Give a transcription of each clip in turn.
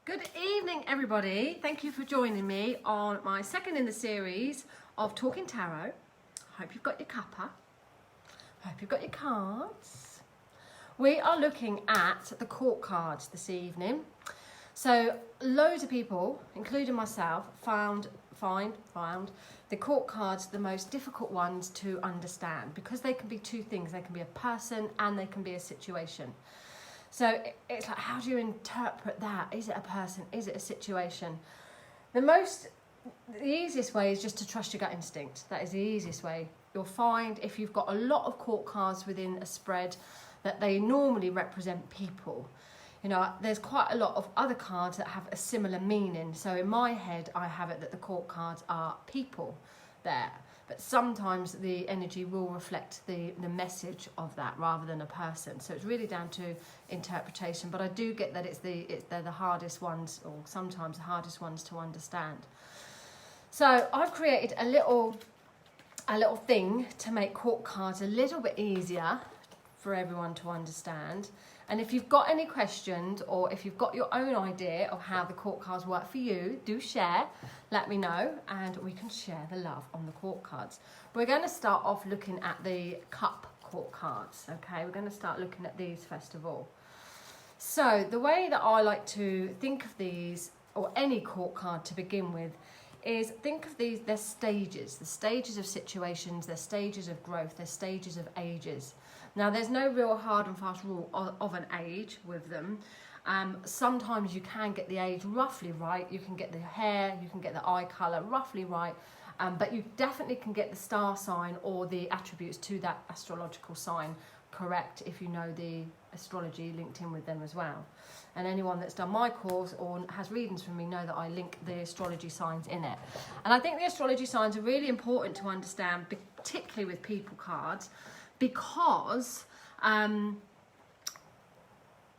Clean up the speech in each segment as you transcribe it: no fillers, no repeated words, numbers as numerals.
Good evening, everybody. Thank you for joining me on my second in the series of Talking Tarot. Hope you've got your cuppa. Hope you've got your cards. We are looking at the court cards this evening. So loads of people, including myself, found the court cards the most difficult ones to understand because they can be two things. They can be a person and they can be a situation. So it's like, how do you interpret that? Is it a person? Is it a situation? The easiest way is just to trust your gut instinct. That is the easiest way. You'll find if you've got a lot of court cards within a spread that they normally represent people. You know, there's quite a lot of other cards that have a similar meaning. So in my head, I have it that the court cards are people there. But sometimes the energy will reflect the message of that rather than a person. So it's really down to interpretation. But I do get that they're the hardest ones, or sometimes the hardest ones to understand. So I've created a little thing to make court cards a little bit easier for everyone to understand. And if you've got any questions or if you've got your own idea of how the court cards work for you, do share, let me know, and we can share the love on the court cards. We're going to start off looking at the cup court cards, okay? We're going to start looking at these first of all. So the way that I like to think of these, or any court card to begin with, is think of these, they're stages, the stages of situations, they're stages of growth, they're stages of ages. Now, there's no real hard and fast rule of an age with them. Sometimes you can get the age roughly right. You can get the hair, you can get the eye colour roughly right. But you definitely can get the star sign or the attributes to that astrological sign correct if you know the astrology linked in with them as well. And anyone that's done my course or has readings from me know that I link the astrology signs in it. And I think the astrology signs are really important to understand, particularly with people cards, because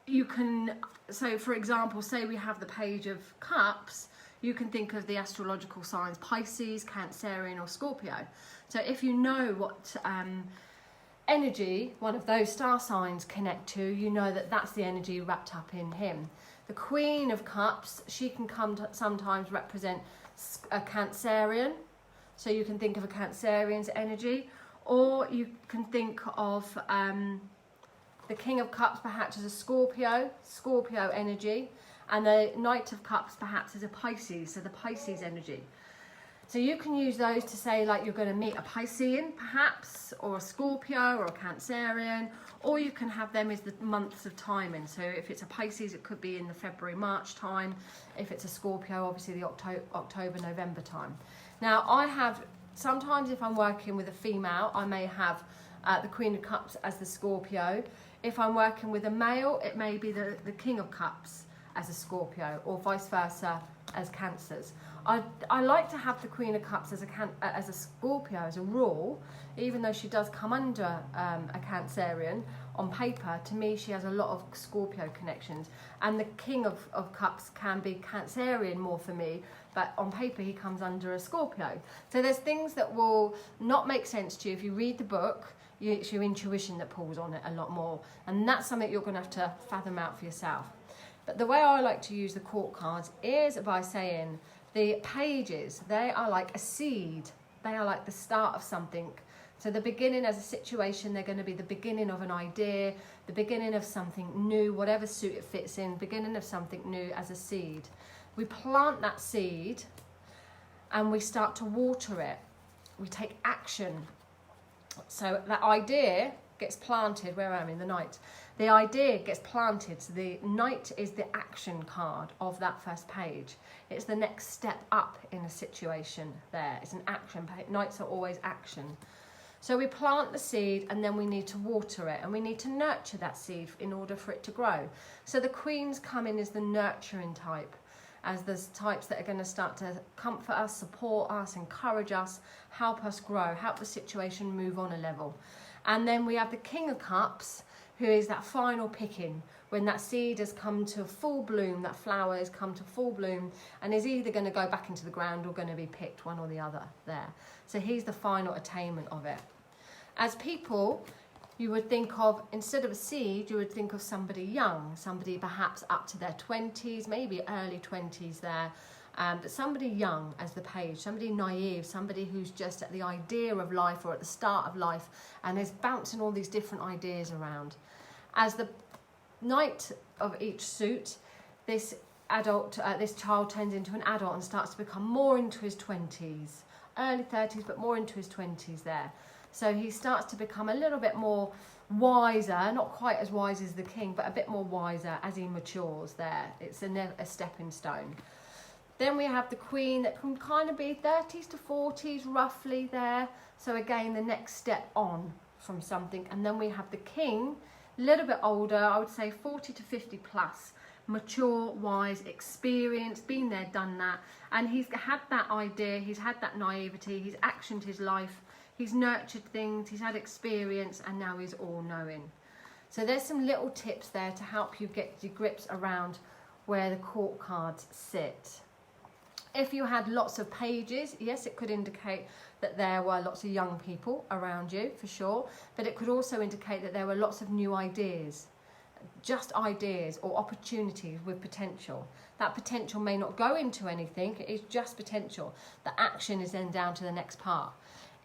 you can, so for example, say we have the Page of Cups, you can think of the astrological signs Pisces, Cancerian or Scorpio. So if you know what energy one of those star signs connect to, you know that that's the energy wrapped up in him. The Queen of Cups, she can sometimes represent a Cancerian, so you can think of a Cancerian's energy. Or you can think of the King of Cups perhaps as a Scorpio energy, and the Knight of Cups perhaps as a Pisces, so the Pisces energy. So you can use those to say like you're going to meet a Piscean perhaps, or a Scorpio or a Cancerian, or you can have them as the months of timing. So if it's a Pisces, it could be in the February-March time. If it's a Scorpio, obviously the October-November time. Now sometimes if I'm working with a female, I may have the Queen of Cups as the Scorpio. If I'm working with a male, it may be the King of Cups as a Scorpio, or vice versa as Cancers. I like to have the Queen of Cups as a Scorpio as a rule, even though she does come under a Cancerian. On paper, to me, she has a lot of Scorpio connections. And the King of Cups can be Cancerian more for me, but on paper, he comes under a Scorpio. So there's things that will not make sense to you. If you read the book, it's your intuition that pulls on it a lot more. And that's something you're going to have to fathom out for yourself. But the way I like to use the court cards is by saying the pages, they are like a seed. They are like the start of something. So the beginning as a situation, they're going to be the beginning of an idea, the beginning of something new, whatever suit it fits in, beginning of something new as a seed. We plant that seed and we start to water it. We take action. So that idea gets planted. Where am I? In the Knight. The idea gets planted. So the Knight is the action card of that first page. It's the next step up in a situation there. It's an action. Knights are always action. So we plant the seed and then we need to water it and we need to nurture that seed in order for it to grow. So the Queens come in as the nurturing type, as the types that are going to start to comfort us, support us, encourage us, help us grow, help the situation move on a level. And then we have the King of Cups, who is that final picking, when that seed has come to full bloom, that flower has come to full bloom and is either going to go back into the ground or going to be picked, one or the other there. So he's the final attainment of it. As people, you would think of, instead of a seed, you would think of somebody young, somebody perhaps up to their 20s, maybe early 20s there, but somebody young as the page, somebody naive, somebody who's just at the idea of life or at the start of life and is bouncing all these different ideas around. As the knight of each suit, this child turns into an adult and starts to become more into his 20s, early 30s, but more into his 20s there. So he starts to become a little bit more wiser, not quite as wise as the king, but a bit more wiser as he matures there. It's a stepping stone. Then we have the queen that can kind of be 30s to 40s roughly there. So again, the next step on from something. And then we have the king, a little bit older, I would say 40 to 50 plus, mature, wise, experienced, been there, done that. And he's had that idea, he's had that naivety, he's actioned his life, he's nurtured things, he's had experience, and now he's all-knowing. So there's some little tips there to help you get your grips around where the court cards sit. If you had lots of pages, yes, it could indicate that there were lots of young people around you, for sure, but it could also indicate that there were lots of new ideas, just ideas or opportunities with potential. That potential may not go into anything, it's just potential. The action is then down to the next part.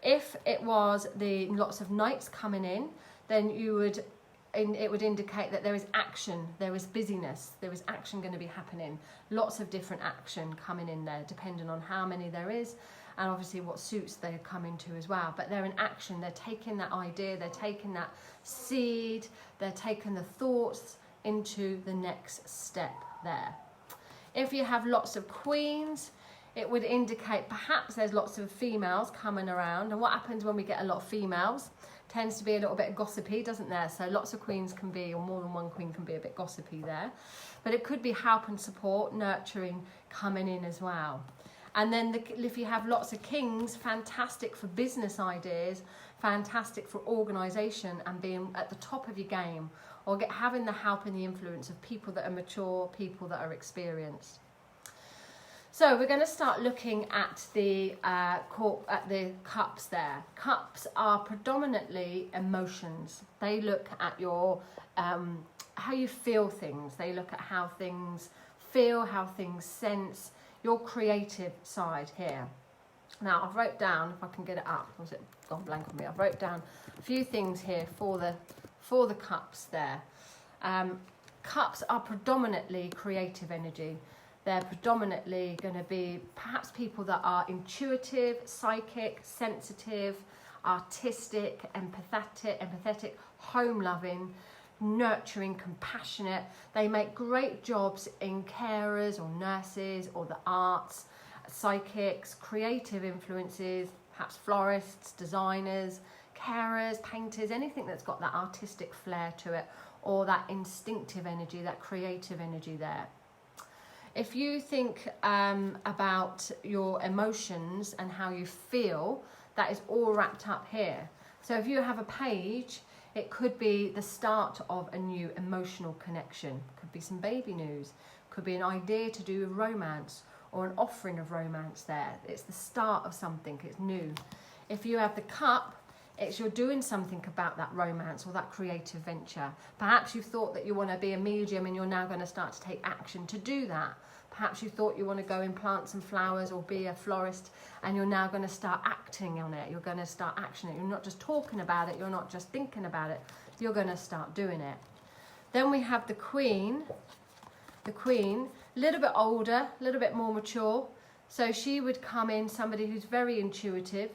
If it was the lots of knights coming in, then it would indicate that there is action, there is busyness, there is action going to be happening. Lots of different action coming in there, depending on how many there is, and obviously what suits they come into as well. But they're in action, they're taking that idea, they're taking that seed, they're taking the thoughts into the next step there. If you have lots of queens, it would indicate perhaps there's lots of females coming around. And what happens when we get a lot of females? Tends to be a little bit gossipy, doesn't there? So lots of queens can be, or more than one queen can be, a bit gossipy there. But it could be help and support, nurturing coming in as well. And then if you have lots of kings, fantastic for business ideas, fantastic for organisation and being at the top of your game, or having the help and the influence of people that are mature, people that are experienced. So we're going to start looking at the cups there. Cups are predominantly emotions. They look at your how you feel things. They look at how things feel, how things sense, your creative side here. Now I've wrote down, if I can get it up, or was it gone blank on me? I've wrote down a few things here for the cups there. Cups are predominantly creative energy. They're predominantly going to be perhaps people that are intuitive, psychic, sensitive, artistic, empathetic, home-loving, nurturing, compassionate. They make great jobs in carers or nurses or the arts, psychics, creative influences, perhaps florists, designers, carers, painters, anything that's got that artistic flair to it, or that instinctive energy, that creative energy there. If you think about your emotions and how you feel, that is all wrapped up here. So if you have a page, it could be the start of a new emotional connection. Could be some baby news. Could be an idea to do with romance or an offering of romance there. It's the start of something, it's new. If you have the cup, it's you're doing something about that romance or that creative venture. Perhaps you thought that you want to be a medium and you're now going to start to take action to do that. Perhaps you thought you want to go and plant some flowers or be a florist and you're now going to start acting on it. You're going to start actioning it. You're not just talking about it. You're not just thinking about it. You're going to start doing it. Then we have the queen. The queen, a little bit older, a little bit more mature. So she would come in, somebody who's very intuitive.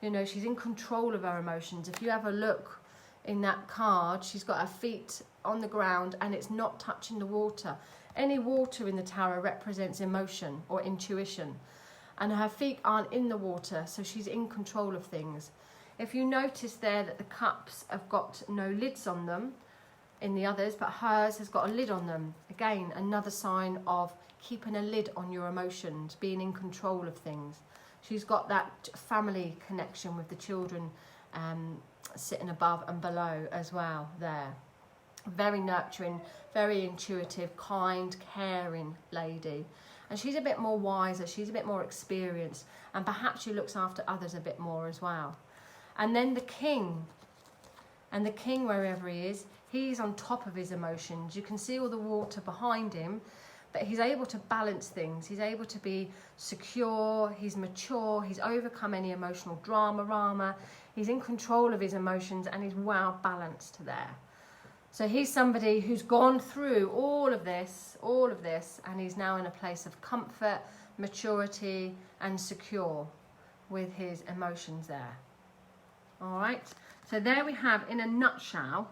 You know, she's in control of her emotions. If you have a look in that card, she's got her feet on the ground and it's not touching the water. Any water in the tarot represents emotion or intuition. And her feet aren't in the water, so she's in control of things. If you notice there that the cups have got no lids on them in the others, but hers has got a lid on them. Again, another sign of keeping a lid on your emotions, being in control of things. She's got that family connection with the children sitting above and below as well there. Very nurturing, very intuitive, kind, caring lady. And she's a bit more wiser, she's a bit more experienced, and perhaps she looks after others a bit more as well. And then the king. And the king, wherever he is, he's on top of his emotions. You can see all the water behind him, but he's able to balance things. He's able to be secure, he's mature, he's overcome any emotional drama. He's in control of his emotions and he's well balanced there. So he's somebody who's gone through all of this, and he's now in a place of comfort, maturity, and secure with his emotions there. All right, so there we have, in a nutshell,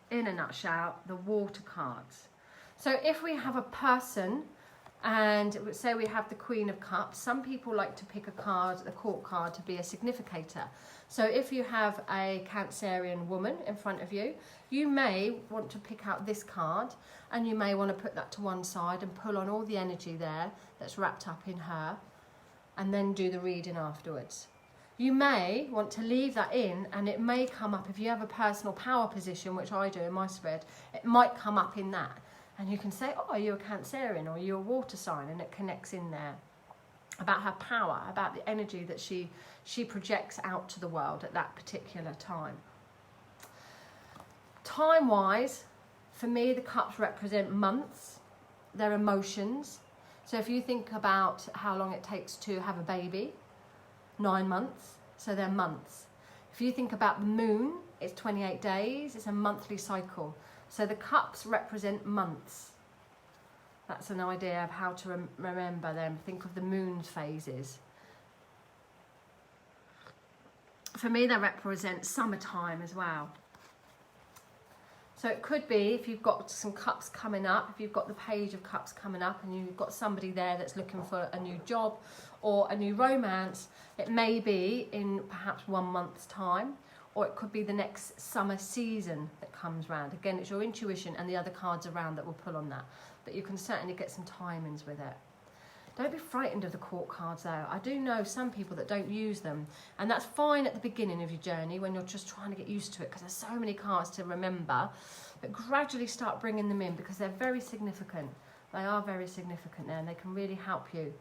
the water cards. So if we have a person, and say we have the Queen of Cups, some people like to pick a card, the court card, to be a significator. So if you have a Cancerian woman in front of you, you may want to pick out this card, and you may want to put that to one side and pull on all the energy there that's wrapped up in her, and then do the reading afterwards. You may want to leave that in, and it may come up, if you have a personal power position, which I do in my spread, it might come up in that. And you can say, oh, are you a Cancerian, or are you a water sign? And it connects in there about her power, about the energy that she projects out to the world at that particular time. Time-wise, for me, the cups represent months, their emotions. So if you think about how long it takes to have a baby, 9 months, so they're months. If you think about the moon, it's 28 days, it's a monthly cycle. So the cups represent months. That's an idea of how to remember them. Think of the moon's phases. For me, they represent summertime as well. So it could be, if you've got some cups coming up, if you've got the Page of Cups coming up and you've got somebody there that's looking for a new job or a new romance, it may be in perhaps 1 month's time, or it could be the next summer season that comes round. Again, it's your intuition and the other cards around that will pull on that, but you can certainly get some timings with it. Don't be frightened of the court cards though. I do know some people that don't use them, and that's fine at the beginning of your journey when you're just trying to get used to it, because there's so many cards to remember, but gradually start bringing them in because they're very significant. They are very significant there, and they can really help you.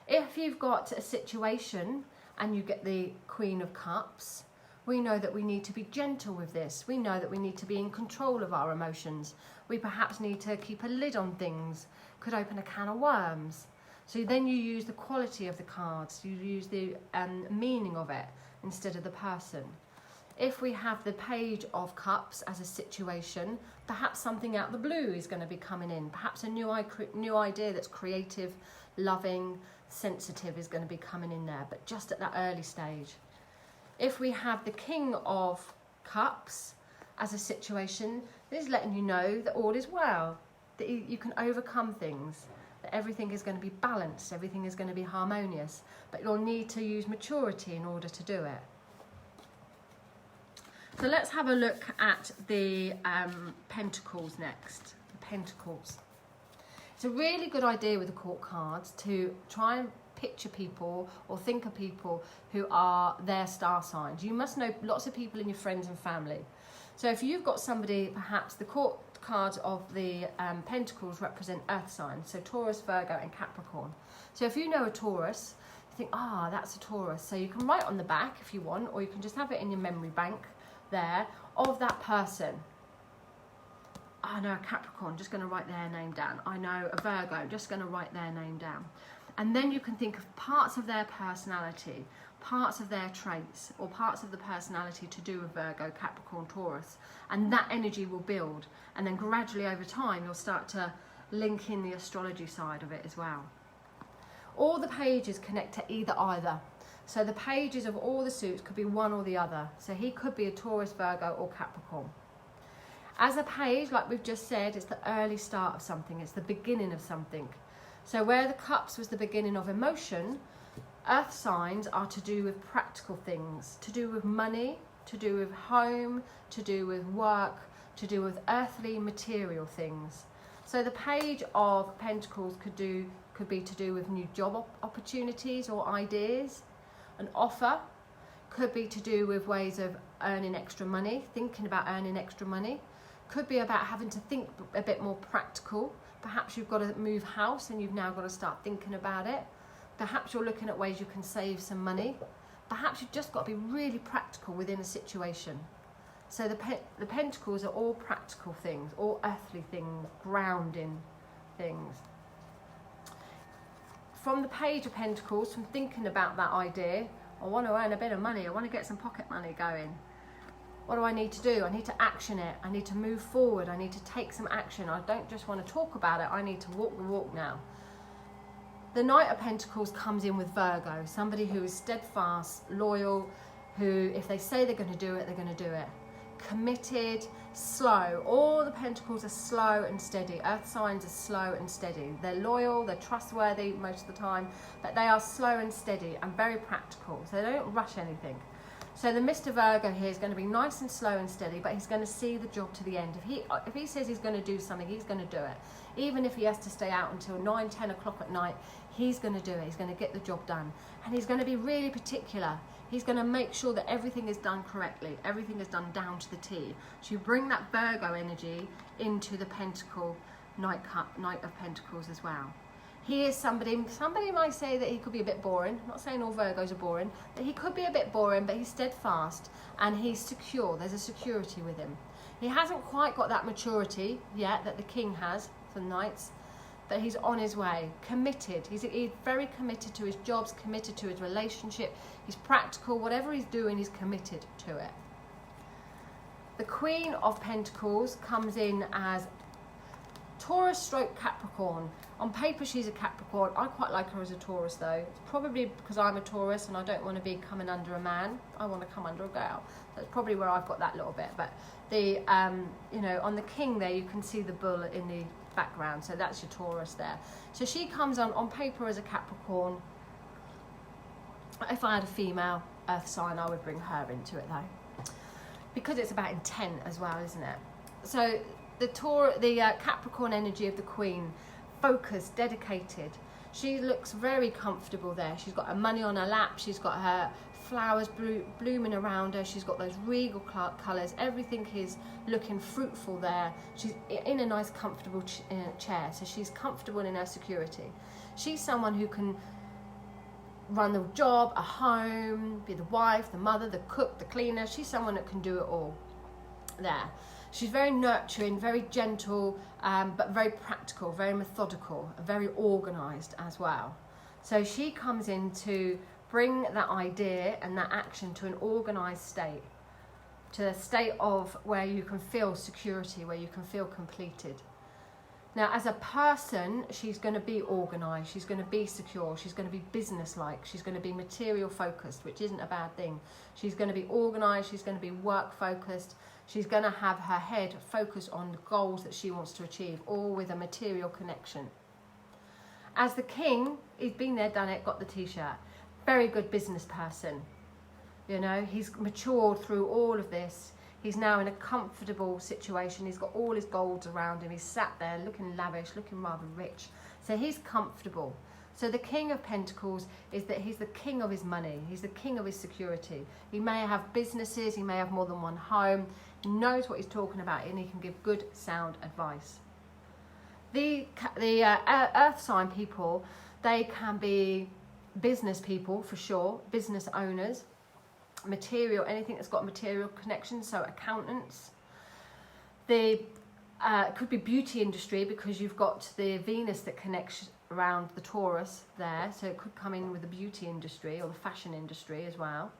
If you've got a situation and you get the Queen of Cups, we know that we need to be gentle with this. We know that we need to be in control of our emotions. We perhaps need to keep a lid on things. Could open a can of worms. So then you use the quality of the cards. You use the meaning of it instead of the person. If we have the Page of Cups as a situation, perhaps something out of the blue is going to be coming in. Perhaps a new idea that's creative, loving, sensitive is going to be coming in there, but just at that early stage. If we have the King of Cups as a situation, this is letting you know that all is well, that you can overcome things, that everything is going to be balanced, everything is going to be harmonious, but you'll need to use maturity in order to do it. So let's have a look at the Pentacles next. The Pentacles. It's a really good idea with the court cards to try and picture people or think of people who are their star signs. You must know lots of people in your friends and family. So if you've got somebody, perhaps the court cards of the Pentacles represent earth signs, so Taurus, Virgo and Capricorn. So if you know a Taurus, you think, that's a Taurus. So you can write on the back if you want, or you can just have it in your memory bank there of that person. I know a Capricorn, just going to write their name down. I know a Virgo, just going to write their name down. And then you can think of parts of their personality, parts of their traits, or parts of the personality to do with Virgo, Capricorn, Taurus. And that energy will build. And then gradually over time, you'll start to link in the astrology side of it as well. All the pages connect to either. So the pages of all the suits could be one or the other. So he could be a Taurus, Virgo, or Capricorn. As a page, like we've just said, it's the early start of something. It's the beginning of something. So where the cups was the beginning of emotion, earth signs are to do with practical things, to do with money, to do with home, to do with work, to do with earthly material things. So the Page of Pentacles could be to do with new job opportunities or ideas. An offer could be to do with ways of earning extra money, thinking about earning extra money. Could be about having to think a bit more practical. Perhaps you've got to move house and you've now got to start thinking about it. Perhaps you're looking at ways you can save some money. Perhaps you've just got to be really practical within a situation. So the pentacles are all practical things, all earthly things, grounding things. From the Page of Pentacles, from thinking about that idea, I want to earn a bit of money, I want to get some pocket money going. What do I need to do? I need to action it. I need to move forward. I need to take some action. I don't just want to talk about it. I need to walk the walk now. The Knight of Pentacles comes in with Virgo, somebody who is steadfast, loyal, who if they say they're going to do it, they're going to do it. Committed, slow. All the Pentacles are slow and steady. Earth signs are slow and steady. They're loyal, they're trustworthy most of the time, but they are slow and steady and very practical. So they don't rush anything. So the Mr. Virgo here is going to be nice and slow and steady, but he's going to see the job to the end. If he says he's going to do something, he's going to do it. Even if he has to stay out until 9, 10 o'clock at night, he's going to do it. He's going to get the job done. And he's going to be really particular. He's going to make sure that everything is done correctly. Everything is done down to the T. So you bring that Virgo energy into the Pentacle Knight of Pentacles as well. He is somebody might say that he could be a bit boring. I'm not saying all Virgos are boring, but he could be a bit boring, but he's steadfast and he's secure. There's a security with him. He hasn't quite got that maturity yet that the King has for the Knights, but he's on his way, committed. He's very committed to his jobs, committed to his relationship. He's practical. Whatever he's doing, he's committed to it. The Queen of Pentacles comes in as Taurus stroke Capricorn. On paper she's a Capricorn. I quite like her as a Taurus though. It's probably because I'm a Taurus and I don't want to be coming under a man. I want to come under a girl. That's probably where I've got that little bit. But the you know, on the King there you can see the bull in the background, so that's your Taurus there. So she comes on paper as a Capricorn. If I had a female earth sign, I would bring her into it though, because it's about intent as well, isn't it? So the Capricorn energy of the Queen, focused, dedicated. She looks very comfortable there. She's got her money on her lap. She's got her flowers blooming around her. She's got those regal colours. Everything is looking fruitful there. She's in a nice, comfortable chair. So she's comfortable in her security. She's someone who can run the job, a home, be the wife, the mother, the cook, the cleaner. She's someone that can do it all there. She's very nurturing, very gentle, but very practical, very methodical, very organised as well. So she comes in to bring that idea and that action to an organised state, to a state of where you can feel security, where you can feel completed. Now, as a person, she's going to be organised, she's going to be secure, she's going to be business-like, she's going to be material-focused, which isn't a bad thing. She's going to be organised, she's going to be work-focused, she's going to have her head focused on the goals that she wants to achieve, all with a material connection. As the King, he's been there, done it, got the T-shirt. Very good business person. You know, he's matured through all of this. He's now in a comfortable situation. He's got all his golds around him. He's sat there looking lavish, looking rather rich. So he's comfortable. So the King of Pentacles is that he's the king of his money. He's the king of his security. He may have businesses. He may have more than one home. He knows what he's talking about and he can give good, sound advice. The earth sign people, they can be business people for sure, business owners. Material, anything that's got material connections, so accountants. It could be beauty industry because you've got the Venus that connects around the Taurus there, so it could come in with the beauty industry or the fashion industry as well.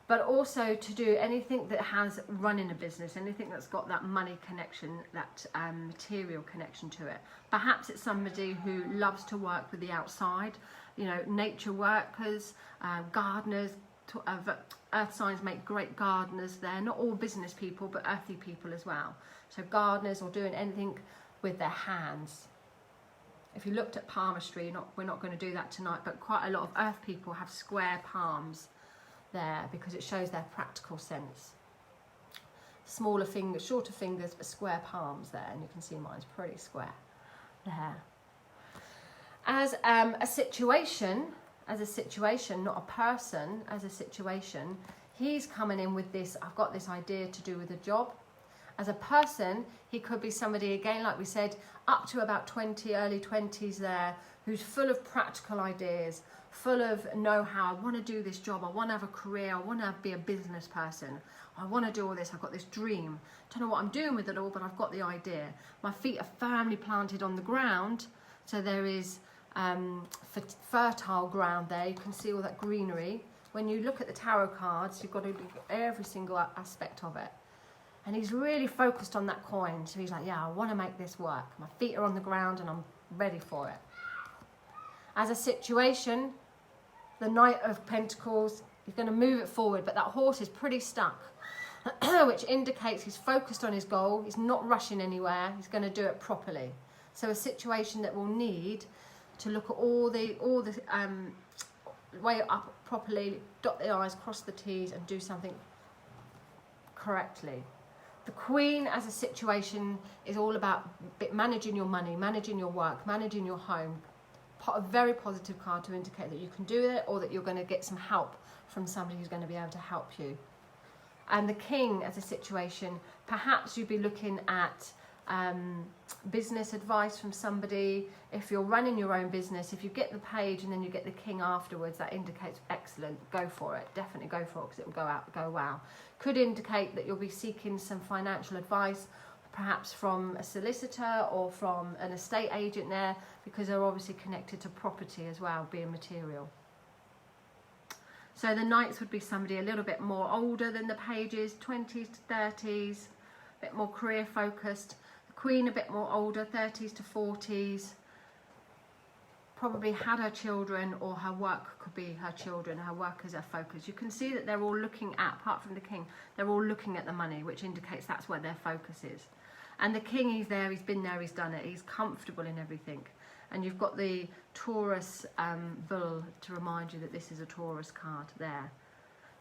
But also to do anything that has running a business, anything that's got that money connection, that material connection to it. Perhaps it's somebody who loves to work with the outside, you know, nature workers, gardeners. Earth signs make great gardeners there. Not all business people, but earthy people as well. So gardeners or doing anything with their hands. If you looked at palmistry, we're not going to do that tonight, but quite a lot of earth people have square palms there because it shows their practical sense. Smaller fingers, shorter fingers, but square palms there, and you can see mine's pretty square there. As a situation, not a person, as a situation, he's coming in with this, I've got this idea to do with a job, As a person, he could be somebody, again, like we said, up to about 20, early 20s there, who's full of practical ideas, full of know-how. I want to do this job. I want to have a career. I want to be a business person. I want to do all this. I've got this dream. Don't know what I'm doing with it all, but I've got the idea. My feet are firmly planted on the ground, so there is fertile ground there. You can see all that greenery. When you look at the tarot cards, you've got to look at every single aspect of it. And he's really focused on that coin. So he's like, yeah, I want to make this work. My feet are on the ground and I'm ready for it. As a situation, the Knight of Pentacles, he's going to move it forward, but that horse is pretty stuck, which indicates he's focused on his goal. He's not rushing anywhere. He's going to do it properly. So a situation that will need to look at all the weigh it up properly, dot the I's, cross the T's, and do something correctly. The Queen as a situation is all about managing your money, managing your work, managing your home. A very positive card to indicate that you can do it, or that you're going to get some help from somebody who's going to be able to help you. And the King as a situation, perhaps you'd be looking at business advice from somebody. If you're running your own business, if you get the Page and then you get the King afterwards, that indicates excellent. Go for it. Definitely go for it, because it will go wow. Could indicate that you'll be seeking some financial advice, perhaps from a solicitor or from an estate agent there, because they're obviously connected to property as well, being material. So the Knights would be somebody a little bit more older than the Pages, 20s to 30s, a bit more career focused. The Queen a bit more older, 30s to 40s. Probably had her children, or her work could be her children, her work as her focus. You can see that they're all looking at, apart from the King, they're all looking at the money, which indicates that's where their focus is. And the King, he's there, he's been there, he's done it, he's comfortable in everything. And you've got the Taurus bull to remind you that this is a Taurus card there.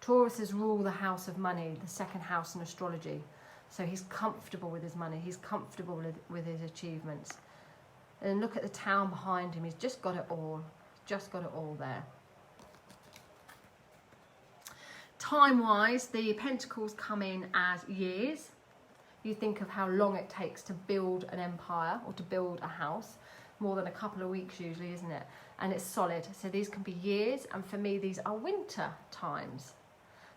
Tauruses rule the house of money, the second house in astrology. So he's comfortable with his money, he's comfortable with his achievements. And look at the town behind him, he's just got it all, there. Time-wise, the Pentacles come in as years. You think of how long it takes to build an empire or to build a house. More than a couple of weeks usually, isn't it? And it's solid. So these can be years, and for me these are winter times.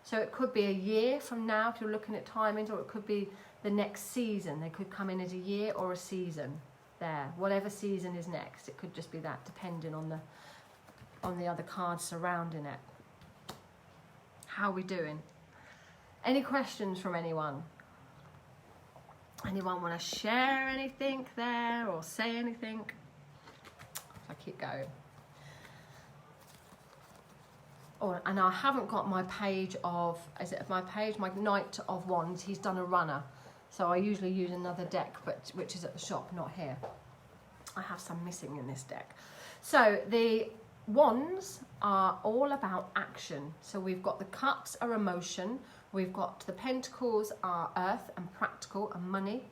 So it could be a year from now if you're looking at timings, or it could be the next season. They could come in as a year or a season there. Whatever season is next, it could just be that, depending on the other cards surrounding it. How are we doing? Any questions from anyone? Anyone want to share anything there or say anything? I keep going. Oh, and I haven't got my page of, is it my page? My Knight of Wands. He's done a runner. So I usually use another deck, but which is at the shop, not here. I have some missing in this deck. So the Wands are all about action. So we've got the Cups are emotion. We've got the Pentacles are earth and practical and money.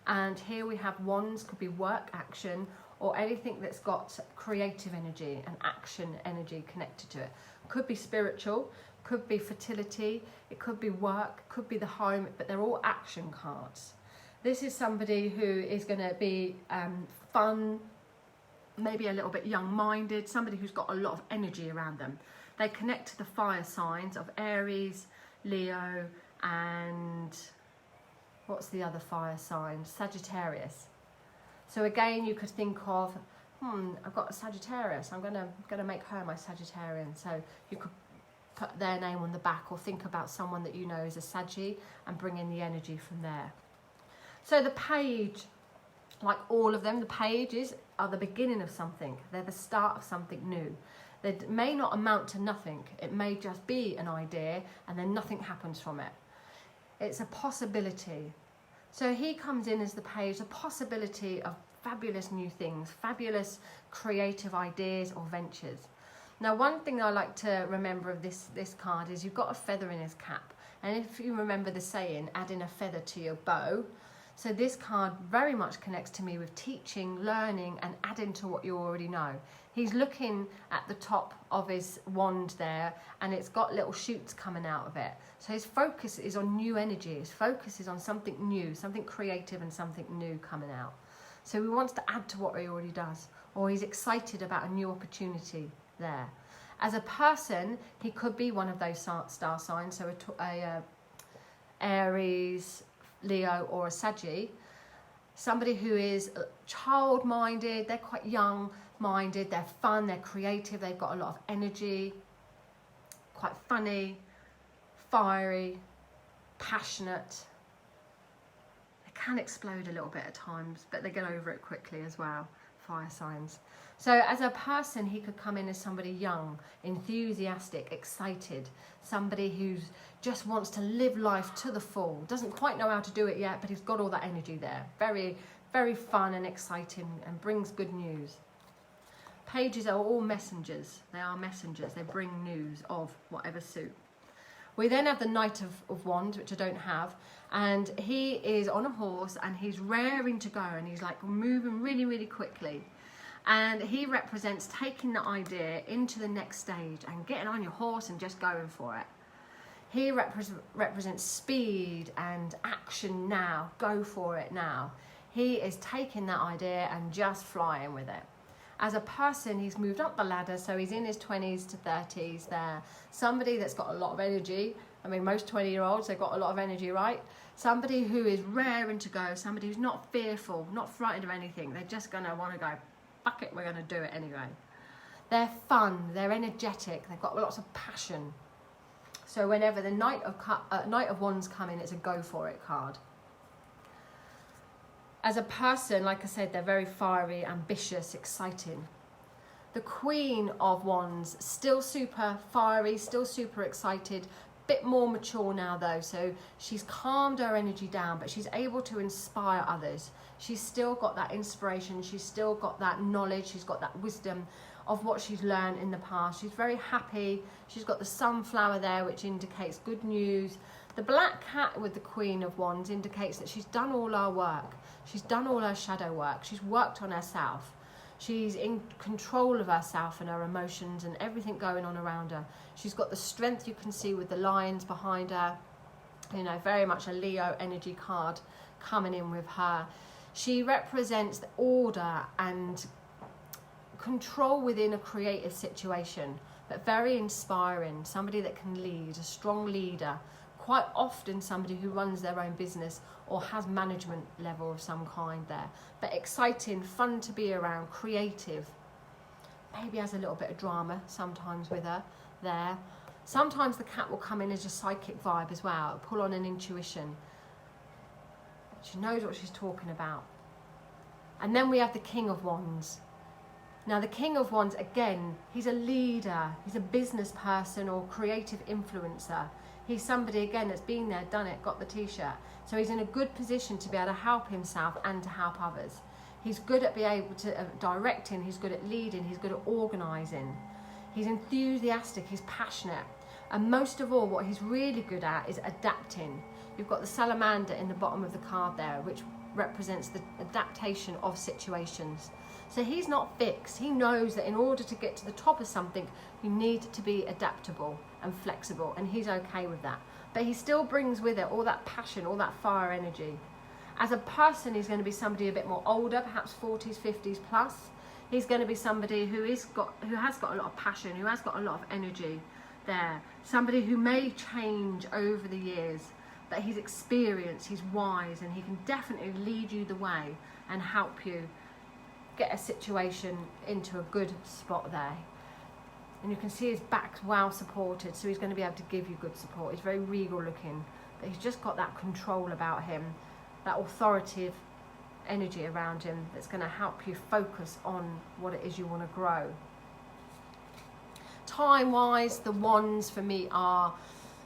And here we have Wands, could be work, action, or anything that's got creative energy and action energy connected to it. Could be spiritual, could be fertility, it could be work, could be the home, but they're all action cards. This is somebody who is going to be fun, maybe a little bit young-minded, somebody who's got a lot of energy around them. They connect to the fire signs of Aries, Leo, and what's the other fire sign? Sagittarius. So again, you could think of, I've got a Sagittarius, I'm gonna make her my Sagittarian. So you could put their name on the back, or think about someone that you know is a Saggy and bring in the energy from there. So the Page, like all of them, the Pages are the beginning of something. They're the start of something new. They may not amount to nothing. It may just be an idea and then nothing happens from it. It's a possibility. So he comes in as the Page, the possibility of fabulous new things, fabulous creative ideas or ventures. Now, one thing I like to remember of this card is you've got a feather in his cap. And if you remember the saying, adding a feather to your bow, So this card very much connects to me with teaching, learning, and adding to what you already know. He's looking at the top of his wand there, and it's got little shoots coming out of it. So his focus is on new energy. His focus is on something new, something creative and something new coming out. So he wants to add to what he already does, or he's excited about a new opportunity there. As a person, he could be one of those star signs, so a Aries, Leo, or a Saggy. Somebody who is child-minded, they're quite young-minded, they're fun, they're creative, they've got a lot of energy, quite funny, fiery, passionate. They can explode a little bit at times, but they get over it quickly as well, fire signs. So as a person, he could come in as somebody young, enthusiastic, excited, somebody who just wants to live life to the full, doesn't quite know how to do it yet, but he's got all that energy there. Very, very fun and exciting, and brings good news. Pages are all messengers. They are messengers. They bring news of whatever suit. We then have the Knight of Wands, which I don't have, and he is on a horse and he's raring to go, and he's like moving really, really quickly. And he represents taking the idea into the next stage and getting on your horse and just going for it. He represents speed and action now. Go for it now. He is taking that idea and just flying with it. As a person, he's moved up the ladder, so he's in his 20s to 30s there. Somebody that's got a lot of energy. I mean, most 20-year-olds, they've got a lot of energy, right? Somebody who is raring to go, somebody who's not fearful, not frightened of anything. They're just going to want to go, fuck it, we're going to do it anyway. They're fun, they're energetic, they've got lots of passion. So whenever the Knight of Wands come in, it's a go for it card. As a person, like I said, they're very fiery, ambitious, exciting. The Queen of Wands, still super fiery, still super excited, bit more mature now though, so she's calmed her energy down, but she's able to inspire others. She's still got that inspiration, she's still got that knowledge, she's got that wisdom of what she's learned in the past. She's very happy. She's got the sunflower there, which indicates good news. The black cat with the Queen of Wands indicates that she's done all her work. She's done all her shadow work. She's worked on herself. She's in control of herself and her emotions and everything going on around her. She's got the strength, you can see with the lions behind her. You know, very much a Leo energy card coming in with her. She represents the order and control within a creative situation, but very inspiring. Somebody that can lead, a strong leader. Quite often somebody who runs their own business or has management level of some kind there. But exciting, fun to be around, creative. Maybe has a little bit of drama sometimes with her there. Sometimes the cat will come in as a psychic vibe as well, pull on an intuition. She knows what she's talking about. And then we have the King of Wands. Now the King of Wands, again, he's a leader, he's a business person or creative influencer. He's somebody, again, that's been there, done it, got the t-shirt. So he's in a good position to be able to help himself and to help others. He's good at being able to directing, he's good at leading, he's good at organising. He's enthusiastic, he's passionate. And most of all, what he's really good at is adapting. You've got the salamander in the bottom of the card there, which represents the adaptation of situations. So he's not fixed. He knows that in order to get to the top of something, you need to be adaptable and flexible, and he's okay with that. But he still brings with it all that passion, all that fire energy. As a person, he's going to be somebody a bit more older, perhaps 40s, 50s plus. He's going to be somebody who has got a lot of passion, who has got a lot of energy there. Somebody who may change over the years, but he's experienced, he's wise, and he can definitely lead you the way and help you get a situation into a good spot there. And you can see his back's well supported, so he's going to be able to give you good support. He's very regal looking, but he's just got that control about him, that authoritative energy around him that's going to help you focus on what it is you want to grow. Time wise, the wands for me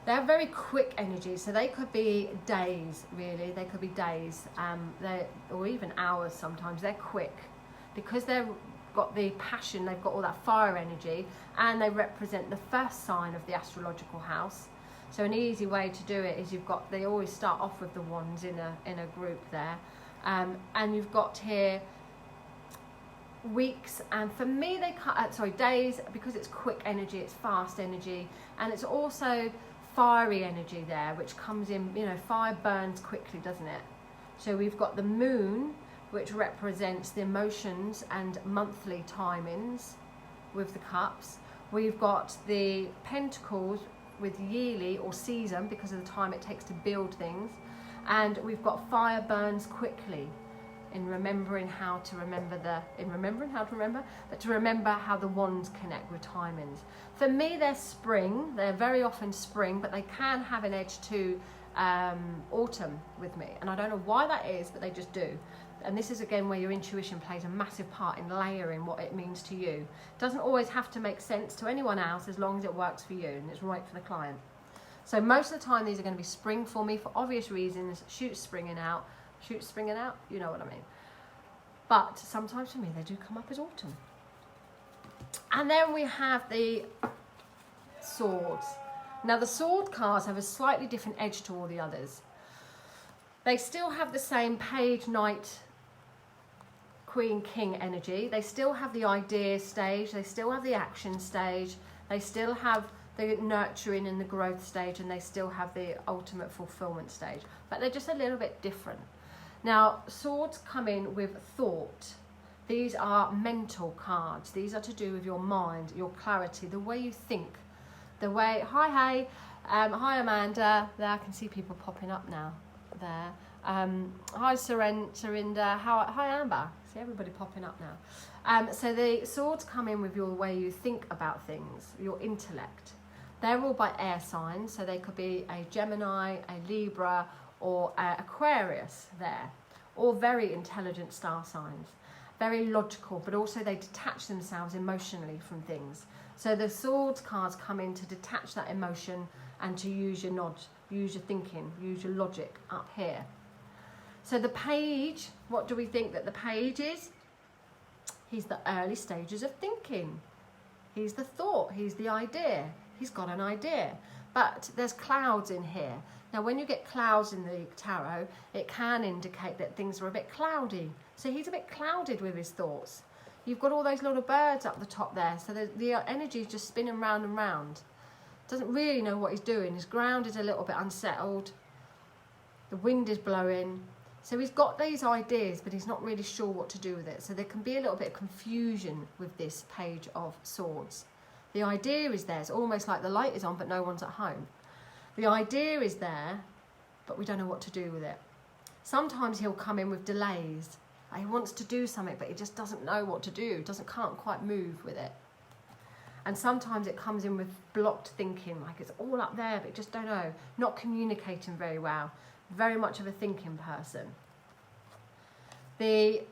they're very quick energy, so they could be days, really. They could be days, or even hours sometimes. They're quick because they've got the passion, they've got all that fire energy, and they represent the first sign of the astrological house. So an easy way to do it is they always start off with the wands in a group there, and you've got here weeks, and for me they days, because it's quick energy, it's fast energy, and it's also fiery energy there, which comes in, fire burns quickly, doesn't it? So we've got the moon, which represents the emotions and monthly timings with the cups. We've got the pentacles with yearly or season, because of the time it takes to build things, and we've got fire burns quickly, in remembering how to remember but to remember how the wands connect with timings. For me, they're very often spring, but they can have an edge to autumn with me, and I don't know why that is, but they just do. And this is again where your intuition plays a massive part in layering what it means to you. It doesn't always have to make sense to anyone else, as long as it works for you and it's right for the client. So most of the time these are going to be spring for me, for obvious reasons. Shoots springing out, you know what I mean. But sometimes for me they do come up as autumn. And then we have the swords. Now the sword cards have a slightly different edge to all the others. They still have the same page, knight, queen, king energy. They still have the idea stage, they still have the action stage, they still have the nurturing and the growth stage, and they still have the ultimate fulfillment stage, but they're just a little bit different. Now swords come in with thought. These are mental cards. These are to do with your mind, your clarity, the way you think, the way, hi Amanda, there I can see people popping up now there. Hi Surinder, hi Amber, see everybody popping up now. So the swords come in with your way you think about things, your intellect. They're all by air signs, so they could be a Gemini, a Libra, or Aquarius there. All very intelligent star signs, very logical, but also they detach themselves emotionally from things. So the swords cards come in to detach that emotion and to use your nod, use your thinking, use your logic up here. So the page, what do we think that the page is? He's the early stages of thinking. He's the thought, he's the idea. He's got an idea. But there's clouds in here. Now when you get clouds in the tarot, it can indicate that things are a bit cloudy. So he's a bit clouded with his thoughts. You've got all those little birds up the top there, so the energy is just spinning round and round. Doesn't really know what he's doing. His ground is a little bit unsettled. The wind is blowing. So he's got these ideas, but he's not really sure what to do with it. So there can be a little bit of confusion with this page of swords. The idea is there. It's almost like the light is on, but no one's at home. The idea is there, but we don't know what to do with it. Sometimes he'll come in with delays. He wants to do something, but he just doesn't know what to do. Can't quite move with it. And sometimes it comes in with blocked thinking, like it's all up there, but you just don't know. Not communicating very well. Very much of a thinking person. The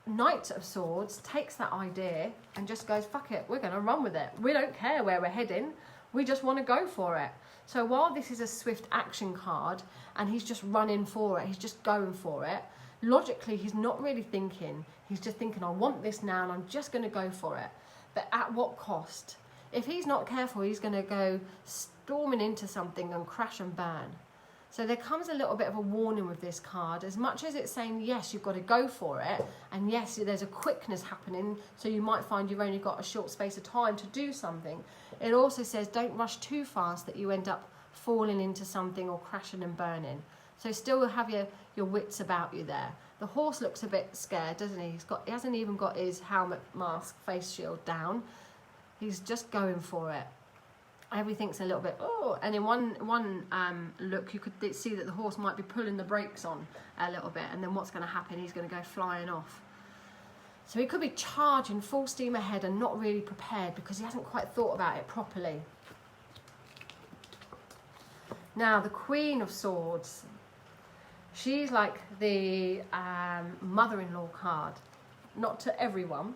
Knight of Swords takes that idea and just goes, fuck it, we're going to run with it. We don't care where we're heading. We just want to go for it. So while this is a swift action card and he's just running for it, he's just going for it, logically he's not really thinking. He's just thinking, I want this now and I'm just going to go for it. But at what cost? If he's not careful, he's going to go storming into something and crash and burn. So there comes a little bit of a warning with this card. As much as it's saying, yes, you've got to go for it, and yes, there's a quickness happening, so you might find you've only got a short space of time to do something. It also says, don't rush too fast that you end up falling into something or crashing and burning. So still have your wits about you there. The horse looks a bit scared, doesn't he? He hasn't even got his helmet, mask, face shield down. He's just going for it. Everything's a little bit, oh, and in one look you could see that the horse might be pulling the brakes on a little bit, and then what's going to happen, he's going to go flying off. So he could be charging full steam ahead and not really prepared because he hasn't quite thought about it properly. Now the Queen of Swords, she's like the mother-in-law card. Not to everyone,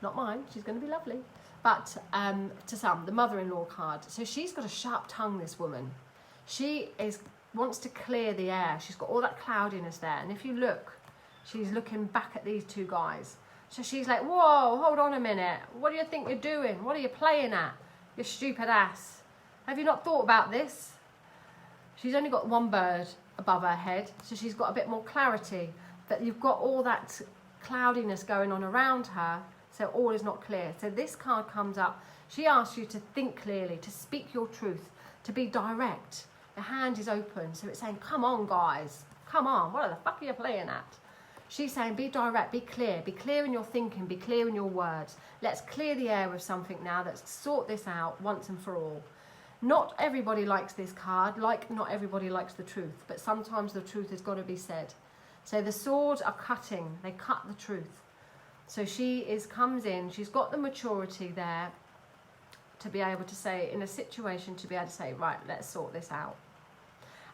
not mine, she's going to be lovely. But to some, the mother-in-law card. So she's got a sharp tongue, this woman. She wants to clear the air. She's got all that cloudiness there. And if you look, she's looking back at these two guys. So she's like, whoa, hold on a minute. What do you think you're doing? What are you playing at? You stupid ass. Have you not thought about this? She's only got one bird above her head, so she's got a bit more clarity. But you've got all that cloudiness going on around her, so all is not clear. So this card comes up. She asks you to think clearly, to speak your truth, to be direct. The hand is open, so it's saying, come on, guys. Come on, what the fuck are you playing at? She's saying, be direct, be clear in your thinking, be clear in your words. Let's clear the air with something now. Let's sort this out once and for all. Not everybody likes this card, like not everybody likes the truth, but sometimes the truth has got to be said. So the swords are cutting, they cut the truth. So comes in, she's got the maturity there to be able to say, in a situation, to be able to say, right, let's sort this out.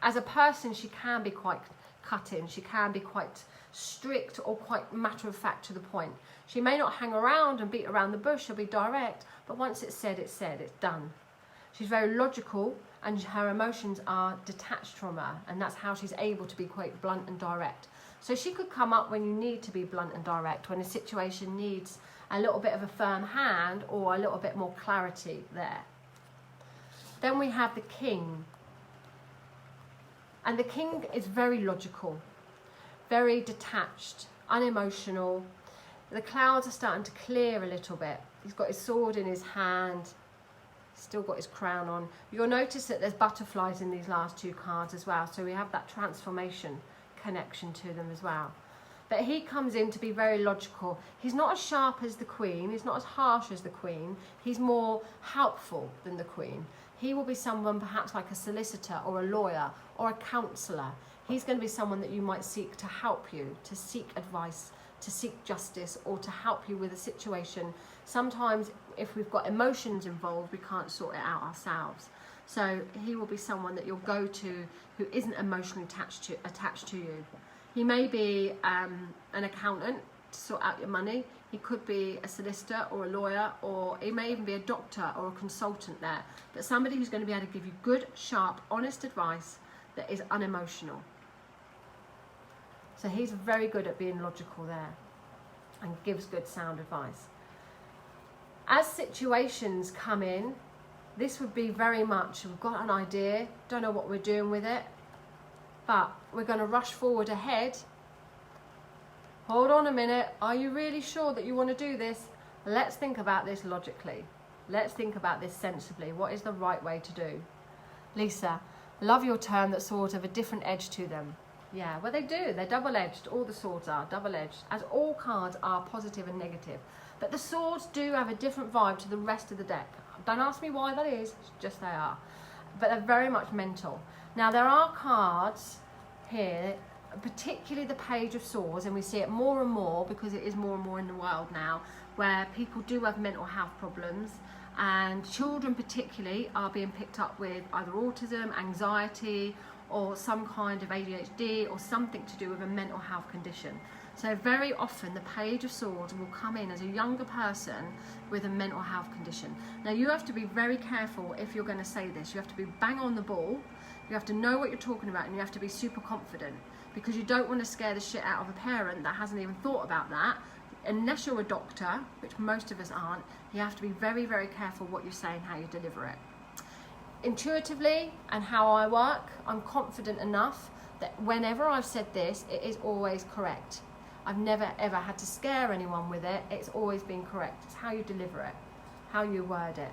As a person, she can be quite cutting, she can be quite strict or quite matter of fact to the point. She may not hang around and beat around the bush, she'll be direct, but once it's said, it's done. She's very logical and her emotions are detached from her, and that's how she's able to be quite blunt and direct. So she could come up when you need to be blunt and direct, when a situation needs a little bit of a firm hand or a little bit more clarity there. Then we have the King. And the King is very logical, very detached, unemotional. The clouds are starting to clear a little bit. He's got his sword in his hand. Still got his crown on. You'll notice that there's butterflies in these last two cards as well. So we have that transformation connection to them as well. But he comes in to be very logical. He's not as sharp as the Queen. He's not as harsh as the Queen. He's more helpful than the Queen. He will be someone perhaps like a solicitor or a lawyer or a counsellor. He's going to be someone that you might seek to help you, to seek advice, to seek justice, or to help you with a situation. Sometimes if we've got emotions involved, we can't sort it out ourselves. So he will be someone that you'll go to who isn't emotionally attached to you. He may be an accountant to sort out your money. He could be a solicitor or a lawyer, or he may even be a doctor or a consultant there. But somebody who's going to be able to give you good, sharp, honest advice that is unemotional. So he's very good at being logical there and gives good sound advice. As situations come in, this would be very much, we've got an idea, don't know what we're doing with it, but we're going to rush forward ahead. Hold on a minute, are you really sure that you want to do this? Let's think about this logically. Let's think about this sensibly. What is the right way to do? Lisa, love your term that swords have a different edge to them. Yeah, well they do, they're double-edged. All the swords are double-edged, as all cards are positive and negative. But the swords do have a different vibe to the rest of the deck. Don't ask me why that is, it's just they are. But they're very much mental. Now there are cards here, particularly the Page of Swords, and we see it more and more because it is more and more in the world now, where people do have mental health problems, and children particularly are being picked up with either autism, anxiety, or some kind of ADHD or something to do with a mental health condition. So very often the Page of Swords will come in as a younger person with a mental health condition. Now you have to be very careful if you're going to say this. You have to be bang on the ball, you have to know what you're talking about, and you have to be super confident, because you don't want to scare the shit out of a parent that hasn't even thought about that. Unless you're a doctor, which most of us aren't, you have to be very, very careful what you say and how you deliver it. Intuitively, and how I work, I'm confident enough that whenever I've said this, it is always correct. I've never ever had to scare anyone with it. It's always been correct. It's how you deliver it, how you word it.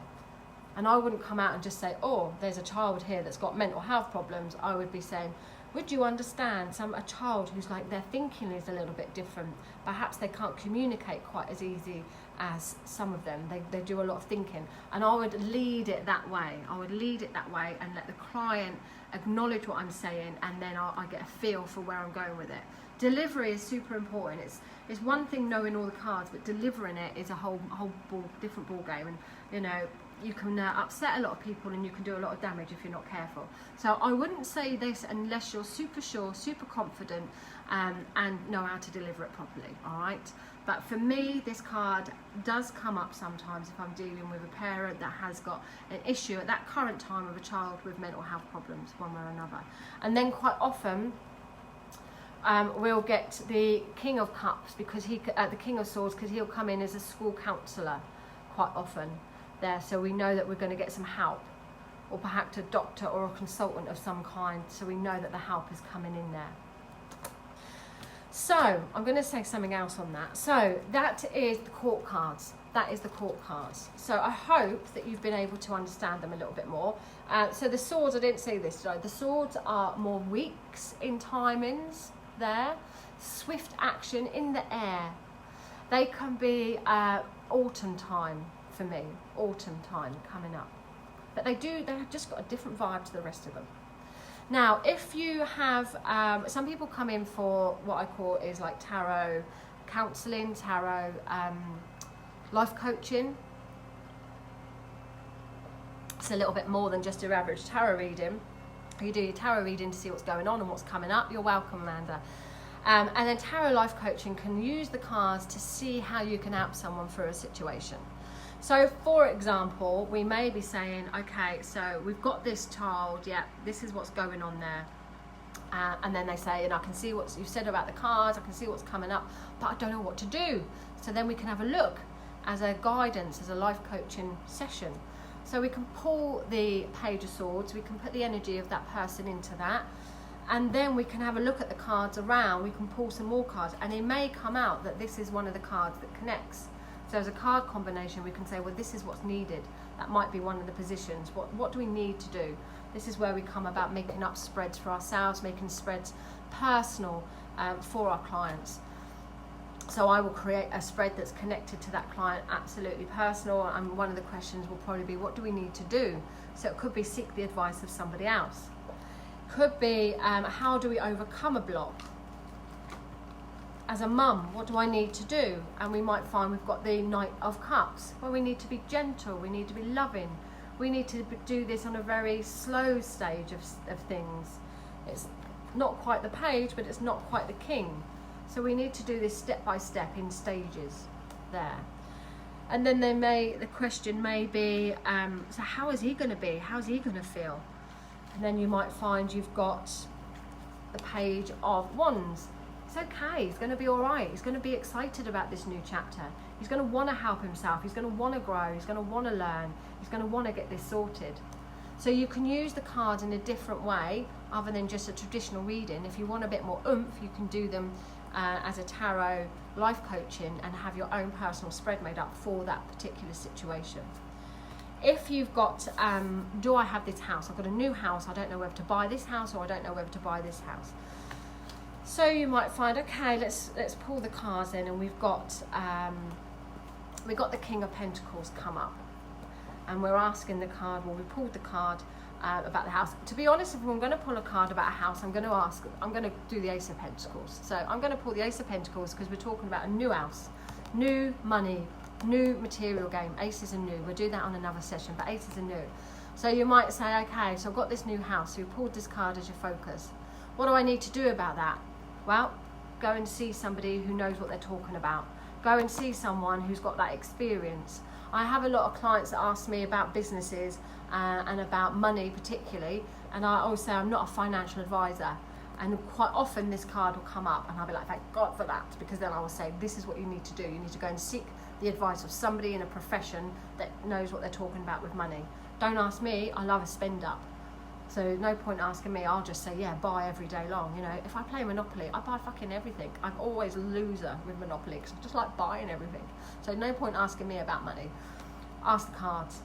And I wouldn't come out and just say, oh, there's a child here that's got mental health problems. I would be saying, would you understand a child who's like, their thinking is a little bit different. Perhaps they can't communicate quite as easy as some of them. They do a lot of thinking. And I would lead it that way. I would lead it that way and let the client acknowledge what I'm saying, and then I get a feel for where I'm going with it. Delivery is super important. It's one thing knowing all the cards, but delivering it is a whole different ball game. And you know, you can upset a lot of people, and you can do a lot of damage if you're not careful. So I wouldn't say this unless you're super sure, super confident, and know how to deliver it properly. All right. But for me, this card does come up sometimes if I'm dealing with a parent that has got an issue at that current time with a child with mental health problems, one way or another. And then quite often, we'll get the King of Cups, because the King of Swords, because he'll come in as a school counsellor quite often there. So we know that we're going to get some help or perhaps a doctor or a consultant of some kind, so we know that the help is coming in there. So I'm going to say something else on that. So that is the court cards. That is the court cards. So I hope that you've been able to understand them a little bit more. So the swords, I didn't say this, did I? The swords are more weeks in timings there. Swift action in the air. They can be autumn time for me. Autumn time coming up. But they've just got a different vibe to the rest of them. Now, if you have, some people come in for what I call is like tarot counselling, tarot life coaching. It's a little bit more than just your average tarot reading. You do your tarot reading to see what's going on and what's coming up. You're welcome, Amanda. And then tarot life coaching can use the cards to see how you can help someone through a situation. So, for example, we may be saying, okay, so we've got this child, yeah, this is what's going on there. And then they say, and I can see what you've said about the cards, I can see what's coming up, but I don't know what to do. So then we can have a look as a guidance, as a life coaching session. So we can pull the Page of Swords, we can put the energy of that person into that, and then we can have a look at the cards around, we can pull some more cards, and it may come out that this is one of the cards that connects. So as a card combination, we can say, well, this is what's needed. That might be one of the positions. What do we need to do? This is where we come about making up spreads for ourselves, making spreads personal for our clients. So I will create a spread that's connected to that client, absolutely personal. And one of the questions will probably be, what do we need to do? So it could be seek the advice of somebody else. Could be, how do we overcome a block? As a mum, what do I need to do? And we might find we've got the Knight of Cups, where we need to be gentle, we need to be loving, we need to do this on a very slow stage of things. It's not quite the page, but it's not quite the king. So we need to do this step by step in stages there. And then the question may be, so how is he going to be? How's he going to feel? And then you might find you've got the Page of Wands. It's okay, he's going to be all right. He's going to be excited about this new chapter. He's going to want to help himself. He's going to want to grow. He's going to want to learn. He's going to want to get this sorted. So you can use the cards in a different way other than just a traditional reading. If you want a bit more oomph, you can do them as a tarot life coaching and have your own personal spread made up for that particular situation. If you've got, do I have this house? I've got a new house. I don't know whether to buy this house or I don't know whether to buy this house. So you might find, okay, let's pull the cards in, and we've got the King of Pentacles come up, and we're asking the card. Well, we pulled the card about the house. To be honest, if I'm going to pull a card about a house, I'm going to do the Ace of Pentacles. So I'm going to pull the Ace of Pentacles because we're talking about a new house, new money, new material game. Aces are new. We'll do that on another session, but aces are new. So you might say, okay, so I've got this new house. So you pulled this card as your focus. What do I need to do about that? Well, go and see somebody who knows what they're talking about. Go and see someone who's got that experience. I have a lot of clients that ask me about businesses and about money particularly, and I always say I'm not a financial advisor. And quite often this card will come up and I'll be like, thank God for that, because then I will say, this is what you need to do. You need to go and seek the advice of somebody in a profession that knows what they're talking about with money. Don't ask me, I love a spend up. So no point asking me, I'll just say, yeah, buy every day long. You know, if I play Monopoly, I buy fucking everything. I'm always a loser with Monopoly because I just like buying everything. So no point asking me about money. Ask the cards.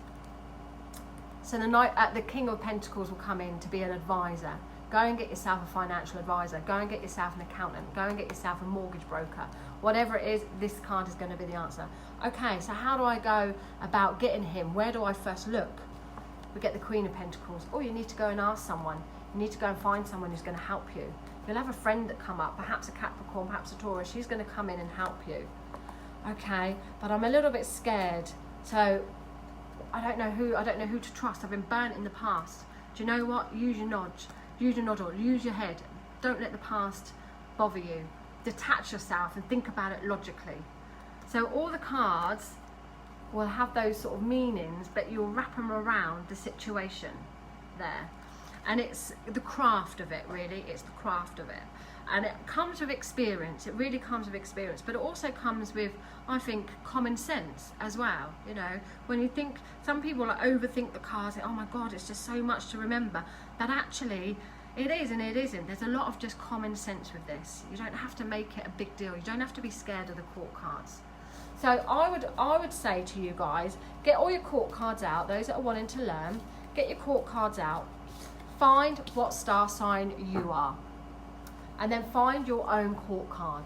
So the King of Pentacles will come in to be an advisor. Go and get yourself a financial advisor. Go and get yourself an accountant. Go and get yourself a mortgage broker. Whatever it is, this card is going to be the answer. Okay, so how do I go about getting him? Where do I first look? We get the Queen of Pentacles. Oh, you need to go and ask someone. You need to go and find someone who's going to help you. You'll have a friend that come up, perhaps a Capricorn, perhaps a Taurus. She's going to come in and help you. Okay, but I'm a little bit scared. So I don't know who to trust. I've been burnt in the past. Do you know what? Use your nudge. Use your noddle. Use your head. Don't let the past bother you. Detach yourself and think about it logically. So all the cards will have those sort of meanings, but you'll wrap them around the situation there. And it's the craft of it, really. It's the craft of it. And it comes with experience. It really comes with experience. But it also comes with, I think, common sense as well. You know, when you think, some people like overthink the cards, oh my God, it's just so much to remember. But actually, it is and it isn't. There's a lot of just common sense with this. You don't have to make it a big deal. You don't have to be scared of the court cards. So I would say to you guys, get all your court cards out. Those that are wanting to learn, get your court cards out. Find what star sign you are. And then find your own court card.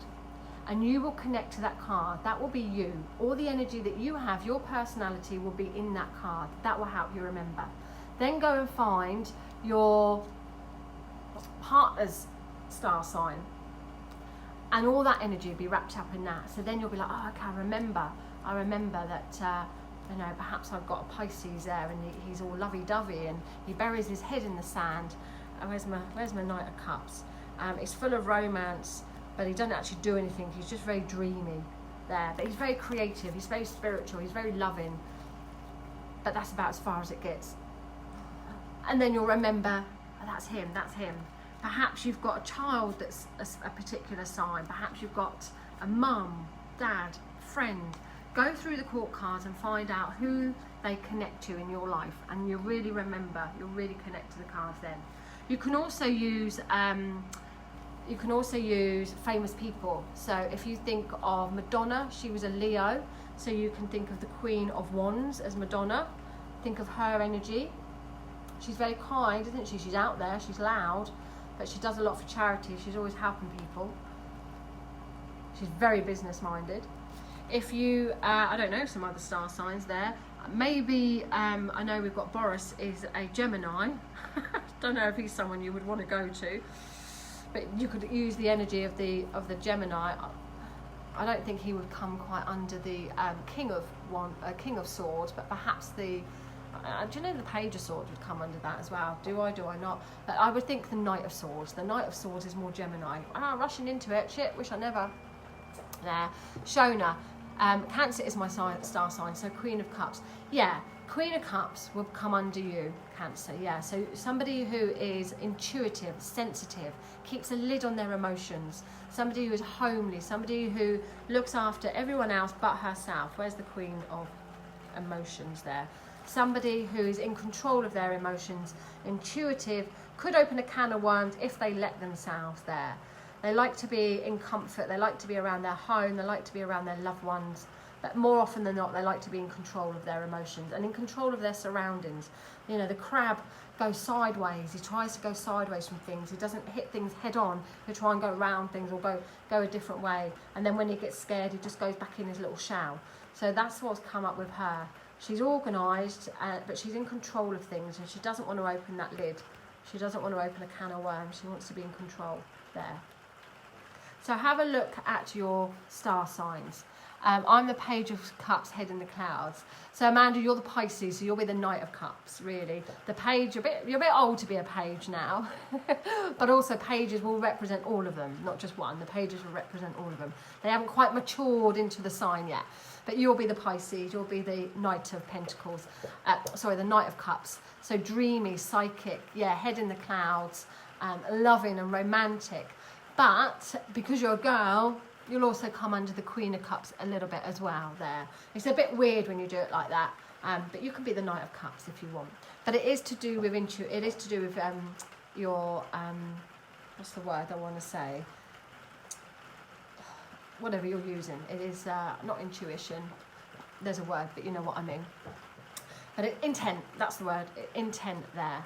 And you will connect to that card. That will be you. All the energy that you have, your personality will be in that card. That will help you remember. Then go and find your partner's star sign. And all that energy will be wrapped up in that. So then you'll be like, oh, okay, I remember that, you know, perhaps I've got a Pisces there and he's all lovey-dovey and he buries his head in the sand. Oh, where's my Knight of Cups? It's full of romance, but he doesn't actually do anything. He's just very dreamy there. But he's very creative. He's very spiritual. He's very loving. But that's about as far as it gets. And then you'll remember, oh, that's him, that's him. Perhaps you've got a child that's a particular sign. Perhaps you've got a mum, dad, friend. Go through the court cards and find out who they connect to in your life. And you'll really remember, you'll really connect to the cards then. You can also use famous people. So if you think of Madonna, she was a Leo. So you can think of the Queen of Wands as Madonna. Think of her energy. She's very kind, isn't she? She's out there, she's loud, but she does a lot for charity. She's always helping people. She's very business minded. If you, I don't know, some other star signs there. Maybe, I know we've got Boris is a Gemini. Don't know if he's someone you would want to go to. But you could use the energy of the Gemini. I don't think he would come quite under the King of Swords, but perhaps the do you know the Page of Swords would come under that as well? Do I not? But I would think the Knight of Swords. The Knight of Swords is more Gemini. Rushing into it. Shit, wish I never. There, Shona. Cancer is my star sign, so Queen of Cups. Yeah, Queen of Cups will come under you, Cancer. Yeah, so somebody who is intuitive, sensitive, keeps a lid on their emotions. Somebody who is homely. Somebody who looks after everyone else but herself. Where's the Queen of Emotions there? Somebody who's in control of their emotions, intuitive, could open a can of worms if they let themselves there. They like to be in comfort, they like to be around their home, they like to be around their loved ones, but more often than not they like to be in control of their emotions and in control of their surroundings. You know, the crab goes sideways, he tries to go sideways from things, he doesn't hit things head on, he'll try and go around things or go a different way, and then when he gets scared he just goes back in his little shell. So that's what's come up with her. She's organised, but she's in control of things and she doesn't want to open that lid. She doesn't want to open a can of worms, she wants to be in control there. So have a look at your star signs. I'm the Page of Cups, head in the clouds. So Amanda, you're the Pisces, so you'll be the Knight of Cups, really. The Page, you're a bit old to be a page now, but also pages will represent all of them, not just one. The pages will represent all of them. They haven't quite matured into the sign yet, but you'll be the Pisces, you'll be the Knight of Pentacles, the Knight of Cups. So dreamy, psychic, yeah, head in the clouds, loving and romantic. But because you're a girl, you'll also come under the Queen of Cups a little bit as well there. It's a bit weird when you do it like that, but you can be the Knight of Cups if you want. But it is to do with your what's the word I want to say? Whatever you're using. It is not intuition. There's a word, but you know what I mean. But intent, that's the word. Intent there.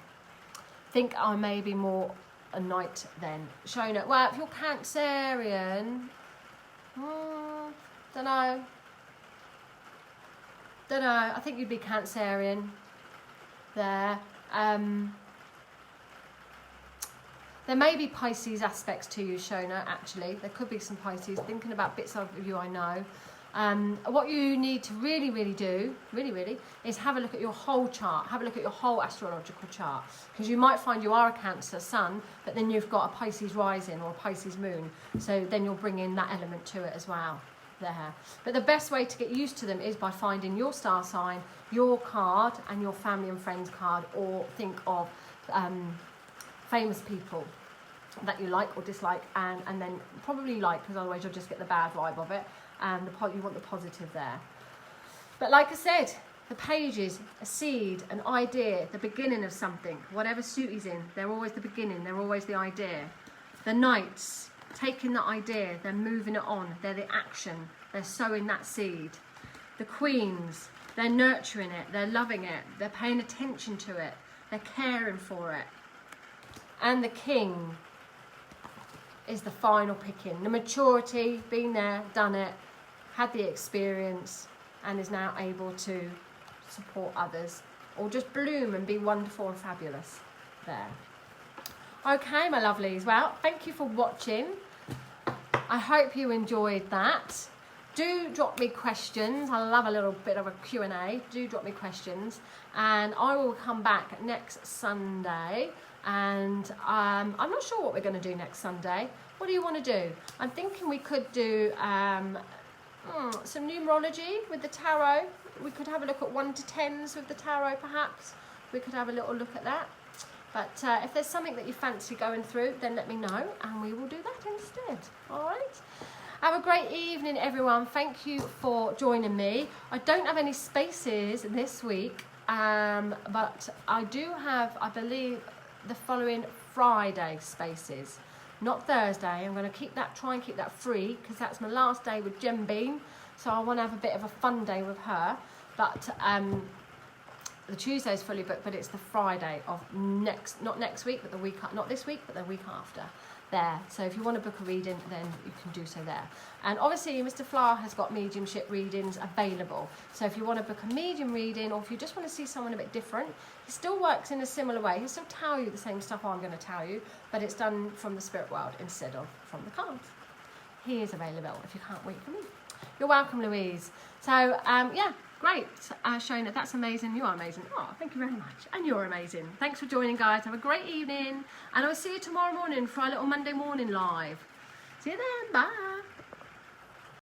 Think I may be more a knight then. Shona, well, if you're Cancerian, don't know. I think you'd be Cancerian there. There may be Pisces aspects to you, Shona, actually. There could be some Pisces. Thinking about bits of you I know. What you need to really do, is have a look at your whole chart. Have a look at your whole astrological chart. Because you might find you are a Cancer sun, but then you've got a Pisces rising or a Pisces moon. So then you'll bring in that element to it as well. There. But the best way to get used to them is by finding your star sign, your card, and your family and friends card, or think of famous people that you like or dislike, and then probably like, because otherwise you'll just get the bad vibe of it, and you want the positive there. But like I said, the pages, a seed, an idea, the beginning of something. Whatever suit he's in, they're always the beginning, they're always the idea. The knights, taking the idea, they're moving it on, they're the action, they're sowing that seed. The queens, they're nurturing it, they're loving it, they're paying attention to it, they're caring for it. And the king is the final picking. The maturity, been there, done it, had the experience, and is now able to support others or just bloom and be wonderful and fabulous there. Okay, my lovelies, well, thank you for watching. I hope you enjoyed that. Do drop me questions. I love a little bit of a Q&A. Do drop me questions, and I will come back next Sunday. And I'm not sure what we're going to do next Sunday. What do you want to do? I'm thinking we could do some numerology with the tarot. We could have a look at 1 to 10s with the tarot, perhaps. We could have a little look at that. But if there's something that you fancy going through, then let me know, and we will do that instead. All right? Have a great evening, everyone. Thank you for joining me. I don't have any spaces this week, but I do have, I believe, the following Friday spaces. Not Thursday. I'm going to try and keep that free, because that's my last day with Jem Bean. So I want to have a bit of a fun day with her. But the Tuesday is fully booked, but it's the Friday of not next week, but the week, not this week, but the week after there. So if you want to book a reading, then you can do so there. And obviously Mr. Flower has got mediumship readings available. So if you want to book a medium reading, or if you just want to see someone a bit different, he still works in a similar way. He'll still tell you the same stuff I'm going to tell you, but it's done from the spirit world instead of from the cards. He is available if you can't wait for me. You're welcome, Louise. So yeah, great, Shona, that's amazing. You are amazing. Oh, thank you very much. And you're amazing. Thanks for joining, guys. Have a great evening, and I'll see you tomorrow morning for our little Monday morning live. See you then. Bye.